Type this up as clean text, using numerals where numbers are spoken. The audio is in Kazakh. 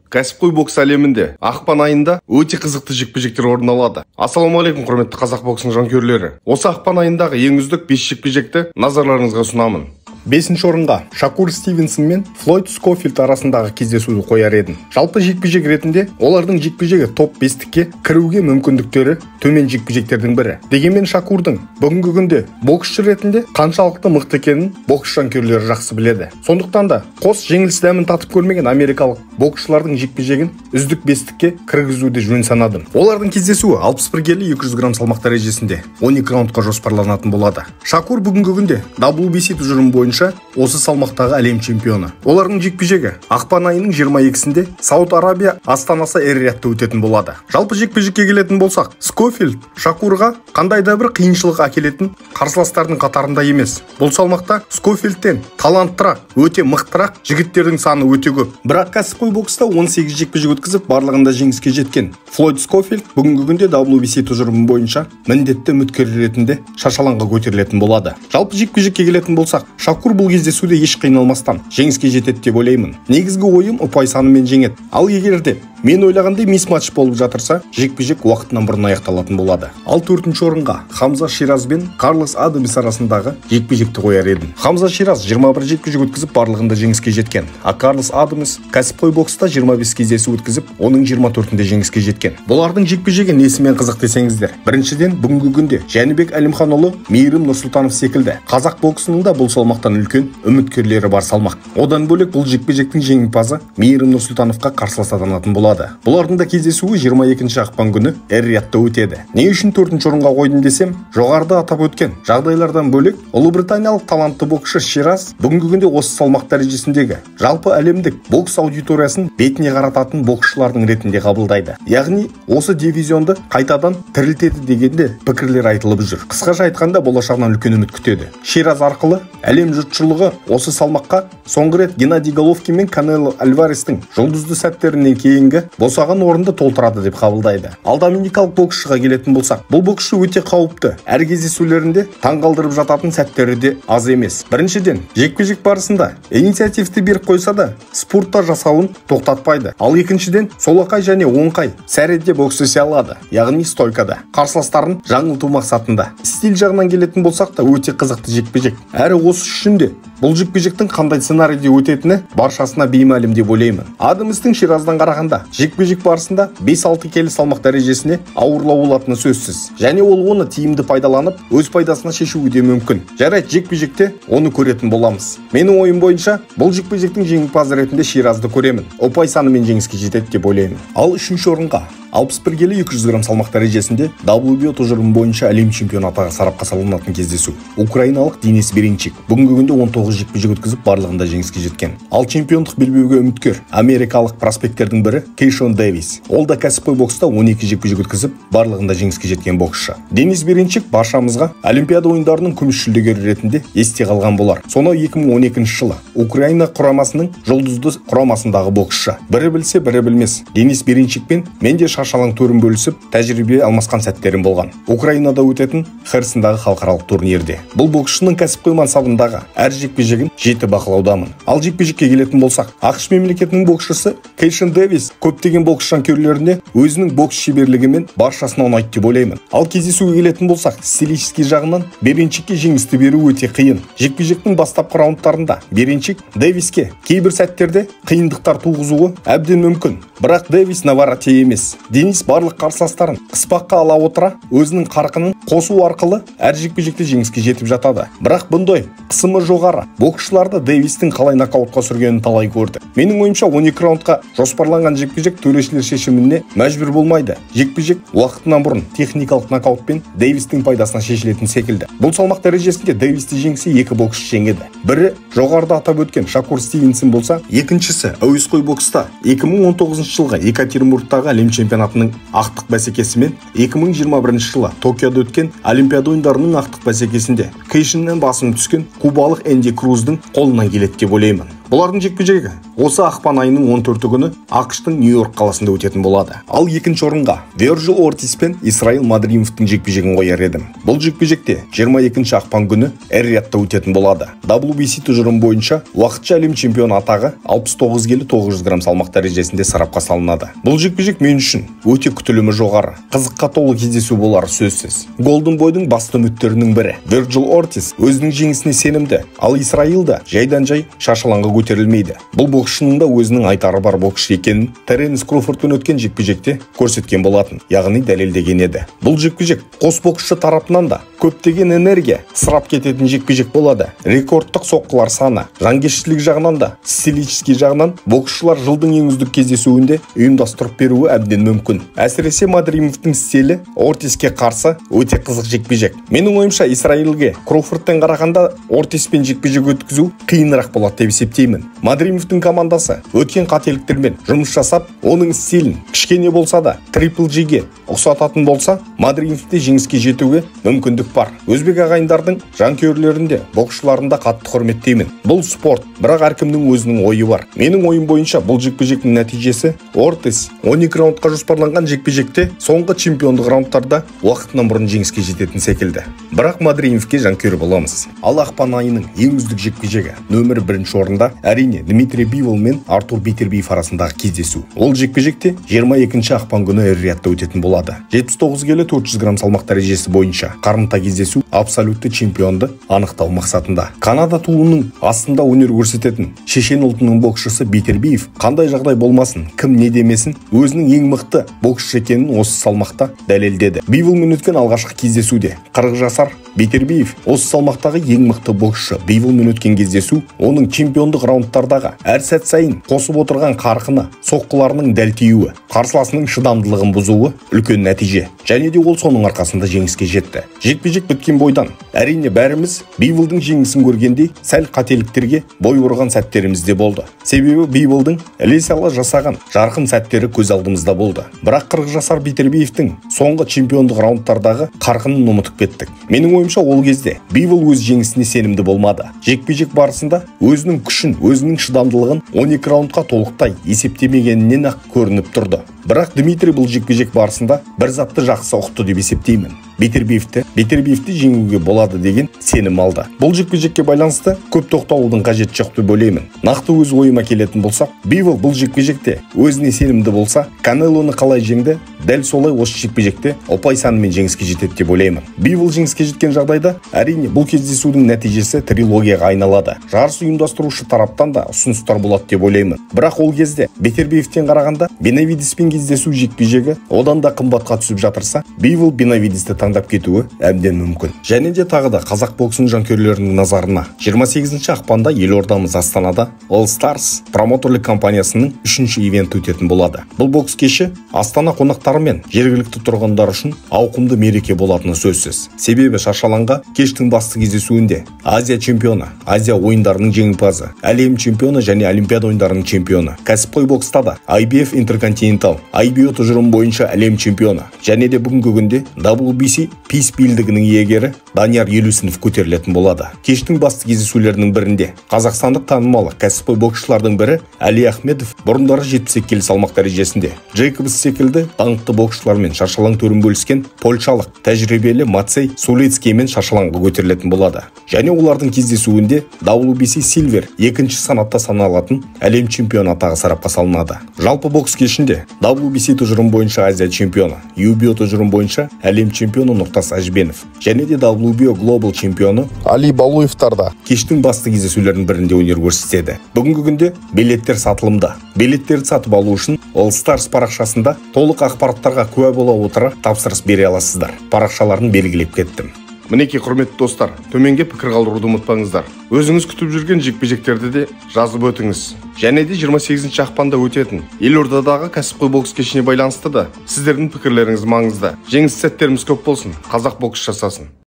Кәсіпқой бокс әлемінде ақпан айында өте қызықты жекпе-жектер орын алады. Ассалаумағалейкум құрметті қазақ боксының жанкүйерлері. Осы ақпан айындағы ең үздік 5 жекпе-жекті назарларыңызға ұсынамын. 5-ші орынға Шакур Стивенсон мен Флойд Скофилд арасындағы кездесуді қояр едім. Жалпы жекпе-жек ретінде олардың жекпе-жегі топ 5-ке кіруге мүмкіндіктері төмен жекпе-жектердің бірі. Дегенмен Шакурдың бүгінгі күнде боксшы ретінде қаншалықты мықты екенін бокс жанкүйерлері жақсы біледі. Сондықтан да қос жеңіліс дәмін татып көрмеген америкалық боксшылардың жекпе-жегін үздік 5-ке кіргізуді жөн санадым. Олардың кездесуі 61 келі 200 грамм салмақ дәрежесінде 12 раундқа жоспарланатын болады. Шакур бүгінгі күнде WBC тұжырымы бойынша осы салмақтағы әлем чемпионы. Олардың жекпе-жегі ақпан айының 22-сінде Сауд Арабия астанасы Эр-Риядта өтетін болады. Жалпы жекпе-жекке келетін болсақ, Скофилд Шакурға қандай да бір қиыншылық әкелетін қарсыластардың қатарында емес. Бұл салмақта Скофилдтен таланттырақ, өте мықтырақ жігіттердің саны өте көп. Бірақ кәсіпқой бокста 18 жекпе-жек өткізіп, барлығында жеңіске жеткен Флойд Скофилд бүгінгі күнде WBC тұжырымы бойынша міндетті үміткер ретінде шашалаңға көтерілетін болады. Жалпы жекпе-жекке келетін болсақ, Шакур бұл кездесуде еш қиналмастан жеңіске жетеді деп ойлаймын. Негізгі ойым ұпай санымен жеңеді. Ал егерде мен ойлағандай мис-матч болып жатырса, жекпе-жек уақытынан бұрын аяқталатын болады. Ал 4-ші орынға Хамза Шираз бен Карлос Адамес арасындағы жекпе-жекті қояр едім. Хамза Шираз 21 жекпе-жек өткізіп, барлығында жеңіске жеткен. А Карлос Адамес кәсіпқой бокста 25 кездесу өткізіп, оның 24-інде жеңіске жеткен. Бұлардың жекпе-жегі несімен қызық десеңіздер. Біріншіден, бүгінгі күнде Жәнібек Әлімханұлы, Мейірім Нұрсұлтанов секілді қазақ боксының да бұл салмақтан үлкен үміткерлері бар салмақ. Одан бөлек бұл жекпе-жектің жеңімпазы Мейірім Нұрсұлтановқа қарсылас атанатын болады. Бұлардың да кездесуі 22-ші ақпан күні Эр-Риядта өтеді. Не үшін 4-ші орынға қойдым десем, жоғарыда атап өткен жағдайлардан бөлек, ұлыбританиялық талантты боксшы Шираз бүгінгі күнде осы салмақ дәрежесіндегі жалпы әлемдік бокс аудиториясын бетіне қарататын боксшылардың ретінде қабылдайды. Яғни осы дивизионды қайтадан тірілтеді дегенде пікірлер айтылып жүр. Қысқаша айтқанда, болашағынан үлкен үміт күтеді. Шираз арқылы әлем жұртшылығы осы салмаққа соңғы рет Геннадий Головкин мен Канело Альварестің жұлдызды сәттерінен кейінгі босаған орынды толтырады деп қабылдайды. Ал доминикалық боксшыға келетін болсақ, бұл боксшы өте қауіпті. Әр кездесулерінде таңғалдырып жататын сәттері де аз емес. Біріншіден, жекпе-жек барысында инициативті беріп қойса да, спортта жасауын тоқтатпайды. Ал екіншіден, солақай және оңқай сәредде бокс есе алады, яғни стойкада. Қарсыластарын жаңылту мақсатында. Стиль жағынан келетін болсақ та, өте қызықты жекпе-жек. Әрі осы үшін де бұл жекпе-жектің қандай сценарийде өтетіні баршасына беймәлім деп ойлаймын. Адаместің Шираздан қарағанда жекпе-жек барысында 5-6 келі салмақ дәрежесіне ауырлау болатыны сөзсіз. Және ол оны тиімді пайдаланып, өз пайдасына шешуі де мүмкін. Жарайды, жекпе-жекте оны көретін боламыз. Менің ойым бойынша, бұл жекпе-жектің жеңімпазы ретінде Ширазды көремін. Ұпай санымен жеңіске жетеді деп ойлаймын. Ал 3-ші орынға 61 келі 200 грамм салмақ дәрежесінде WBO тұжырымы бойынша әлем чемпионы атағы сарапқа салынатын кездесу. Украиналық Денис Беренчик бүгінгі күнде 19 жекпе-жек өткізіп, барлығында жеңіске жеткен. Ал чемпиондық белбеуге үміткер америкалық проспекттердің бірі Кейшон Дэвис. Ол да кәсіпқой бокста 12 жекпе-жек өткізіп, барлығында жеңіске жеткен боксшы. Денис Беренчик баршамызға Олимпиада ойындарының күміс жүлдегері ретінде есте қалған болар. Сонау 2012 жылы Украина құрамасының жұлдызды құрамасындағы боксшы. Бірі білсе, бірі білмес. Денис Беренчикпен менде шашалаң төрін бөлісіп, тәжірибе алмасқан сәттерім болған. Украинада өтетін Херсондағы халықаралық турнирде. Бұл боксшының кәсіпқой мансабындағы әр жекпе-жегін жіті бақылаудамын. Ал жекпе-жекке келетін болсақ, ақш мемлекетінің боксшысы Кейшон Дэвис көптеген бокс жанкүйерлеріне өзінің бокс шеберлігімен баршасына ұнайды деп ойлаймын. Ал кездесуге келетін болсақ, стилистики жағынан Беренчикке жеңісті беру өте қиын. Жекпе-жектің бастапқы раундтарында Беренчик Дэвиске кейбір сәттерде қиындықтар туғызуы әбден мүмкін. Бірақ Дэвис наварате емес. Денис барлық қарсыластарын қыспаққа ала отыра, өзінің қарқынын қосу арқылы әр жекпе-жекте жеңіске жетіп жатады. Бірақ бұндай қысымы жоғары боксшыларды Дэвистің қалай нокаутқа сүргенін талай көрді. Менің ойымша 12 раундқа жоспарланған жекпе-жек төрешілер шешіміне мәжбүр болмайды. Жекпе-жек уақытынан бұрын техникалық нокаутпен Дэвистің пайдасына шешілетін секілді. Бұл салмақ дәрежесінде Дэвисті жеңсе екі боксшы жеңеді. Бірі жоғарыда атап өткен Шакур Стивенсон болса, екіншісі әуесқой бокста 2019 жылғы Екатеринбургтағы әлем чемпионатының ақтық бәсекесі мен 2021 жылы Токиода өткен Олимпиада ойындарының ақтық бәсекесінде Кейшоннан басым түскен кубалық Энди Круздың қолынан келеді деп ойлаймын. Бұлардың жекпе-жегі осы ақпан айының 14 күні ақш-тың Нью-Йорк қаласында өтетін болады. Ал екінші орынға Верджил Ортис пен Исраил Мадримовтың жекпе-жегін қояр едім. Бұл жекпе-жекте 22 ақпан күні Эр-Риядта өтетін болады. WBC тұжырымы бойынша уақытша әлем чемпионы атағы 69 келі 900 грамм салмақ дәрежесінде сарапқа салынады. Бұл жекпе-жек мен үшін өте күтілімі жоғары, қызыққа толы кездесу болары сөзсіз. Голден бойдың басты үміттерінің бірі Верджил Ортис өзінің жеңісіне сенімді, ал Исраил да жайдан-жай шашалаңға көтерілмейді. Бұл боксшының да өзінің айтары бар боксшы екенін Теренс Кроуфордпен өткен жекпе-жекте көрсеткен болатын, яғни дәлелдеген еді. Бұл жекпе-жек қос боксшы тарапынан да көптеген энергия ысырап кететін жекпе-жек болады. Рекордтық соққылар саны, жанкештілік жағынан да, стилистикалық жағынан боксшылар жылдың ең үздік кездесуінде ұйымдастырып беруі әбден мүмкін. Әсіресе Мадримовтың стилі Ортиске қарсы өте қызық жекпе-жек. Менің ойымша Исраилге Кроуфордтан қарағанда Ортиспен жекпе-жек өткізу қиынырақ болады деп есептеймін. Мадримовтың командасы өткен қателіктермен жұмыс жасап, оның стилін кішкене болса да Triple G-ге ұқсататын болса, Мадримовте жеңіске жетуге мүмкіндік бар. Өзбек ағайындардың жанкүйерлерінде, боксшыларында қатты құрметтеймін. Бұл спорт, бірақ әркімнің өзінің ойы бар. Менің ойым бойынша бұл жекпе-жектің нәтижесі Ортис 12 раундқа жоспарланған жекпе-жекте соңғы чемпиондық раундтарда уақытынан бұрын жеңіске жететін секілді. Бірақ Мадримовке жанкүйер боламыз. Ал ақпан айының ең үздік жекпе-жегі нөмір 1 орында әрине Дмитрий Бивол мен Артур Бейтербиев арасындағы кездесу. Ол жекпе-жекте 22 ақпан күні Эр-Риядта өтетін болады. 79 келі 400 грамм салмақ дәрежесі бойынша қарымта кездесу абсолютті чемпионды анықтау мақсатында. Канада туының астында өнер көрсететін шешен ұлтының боксшысы Бейтербиев қандай жағдай болмасын, кім не демесін, өзінің ең мықты боксшы екенін осы салмақта дәлелдеді. Биволмен өткен алғашқы кездесуде 40 жасар Бейтербиев осы салмақтағы ең мықты боксшы. Биволмен өткен кездесу оның чемпиондық раундтардағы әр сәт сайын қосып отырған қарқыны, соққыларының дәл тиюі, қарсыласының шыдамдылығын бұзуы үлкен нәтиже. Және де ол соның арқасында жеңіске жетті. Жекпе-жек біткен бойдан әрине бәріміз Биволдың жеңісін көргендей сәл қателіктерге бой ұрған сәттеріміз де болды. Себебі Биволдың ілесалы жасаған жарқын сәттері көз алдымызда болды. Бірақ 40 жасар Бейтербиевтің соңғы чемпиондық раундтардағы қарқынын ұмытып кеттік. Менің ойымша ол кезде Бивол өз жеңісіне сенімді болмады. Жекпе-жек барысында өзінің күшін, өзінің шыдамдылығын 12 раундқа толықтай есептемегенінен ақ көрініп тұрды. Бірақ Дмитрий бұл жекпе-жек барысында бір затты жақсы ұқты деп есептеймін. Бейтербиевті жеңуге болады деген сенім алды. Бұл жекпе-жекке байланысты көп тоқталудың қажеті жоқ деп ойлаймын. Нақты өз ойыма келетін болсақ, Бивол бұл жекпе-жекте өзіне сенімді болса, Канелоны қалай жеңді, дәл солай осы жекпе-жекте ұпай санымен жеңіске жетеді деп ойлаймын. Бивол жеңіске жеткен жағдайда, әрине бұл кездесудің нәтижесі трилогияға айналады. Жарыс ұйымдастырушы тараптан да ұсыныстар болады деп ойлаймын. Бірақ ол кезде Бейтербиевтен қарағанда Бенавидиспен кездесу жекпе-жегі одан да қымбатқа түсіп жатырса, Бивол Бенавидисті таңдап кетуі әбден мүмкін. Және де тағы да қазақ боксының жанкүйерлерінің назарына 28 ақпанда елордамыз Астанада All Stars промоутерлік компаниясының 3-ші ивенті өтетін болады. Бұл бокс кеші Астана қонақтары мен жергілікті тұрғындар үшін ауқымды мереке болатыны сөзсіз. Себебі шаршалаңға кештің басты кездесуінде Азия чемпионы, Азия ойындарының жеңімпазы, әлем чемпионы және Олимпиада ойындарының чемпионы, кәсіпқой бокста да IBF Intercontinental, IBO тұжырымы бойынша әлем чемпионы және де бүгінгі күнде WBC Peace белдігінің иегері Данияр Елеусінов көтерілетін болады. Кештің басты кездесулерінің бірінде қазақстандық танымал кәсіпқой боксшылардың бірі Әли Ахмедов бұрындары 72 келі салмақ дәрежесінде Джейкобс секілді даңқты боксшылармен шаршалаң төрін бөліскен польшалық тәжірибелі Мацей Сулецкиймен шаршалаңға көтерілетін болады. Және олардың кездесуінде WBC Silver екінші санатта саналатын әлем чемпионы атағы сарапқа салынады. Жалпы бокс кешінде WBC тұжырым бойынша Азия чемпионы, UBO тұжырым бойынша әлем чемпионы Нұртас Әжбенов және де WBO Global чемпионы Али Балуевтарда кештің басты кездесулерінің бірінде өнер көрсетеді. Бүгінгі күнде билеттер сатылымда. Билеттерді сатып алу үшін All Stars парақшасында толық ақпараттарға куә бола отыра тапсырыс бере аласыздар. Парақшаларын белгілеп кеттім. Мінекей құрметті достар, төменге пікір қалдыруды ұмытпаңыздар. Өзіңіз күтіп жүрген жекпе-жектерді де жазып өтіңіз. Және де 28 ақпанда өтетін елордадағы кәсіпқой бокс кешіне байланысты да сіздердің пікірлеріңіз маңызды. Жеңіс сәттеріміз көп болсын. Қазақ бокс жасасын.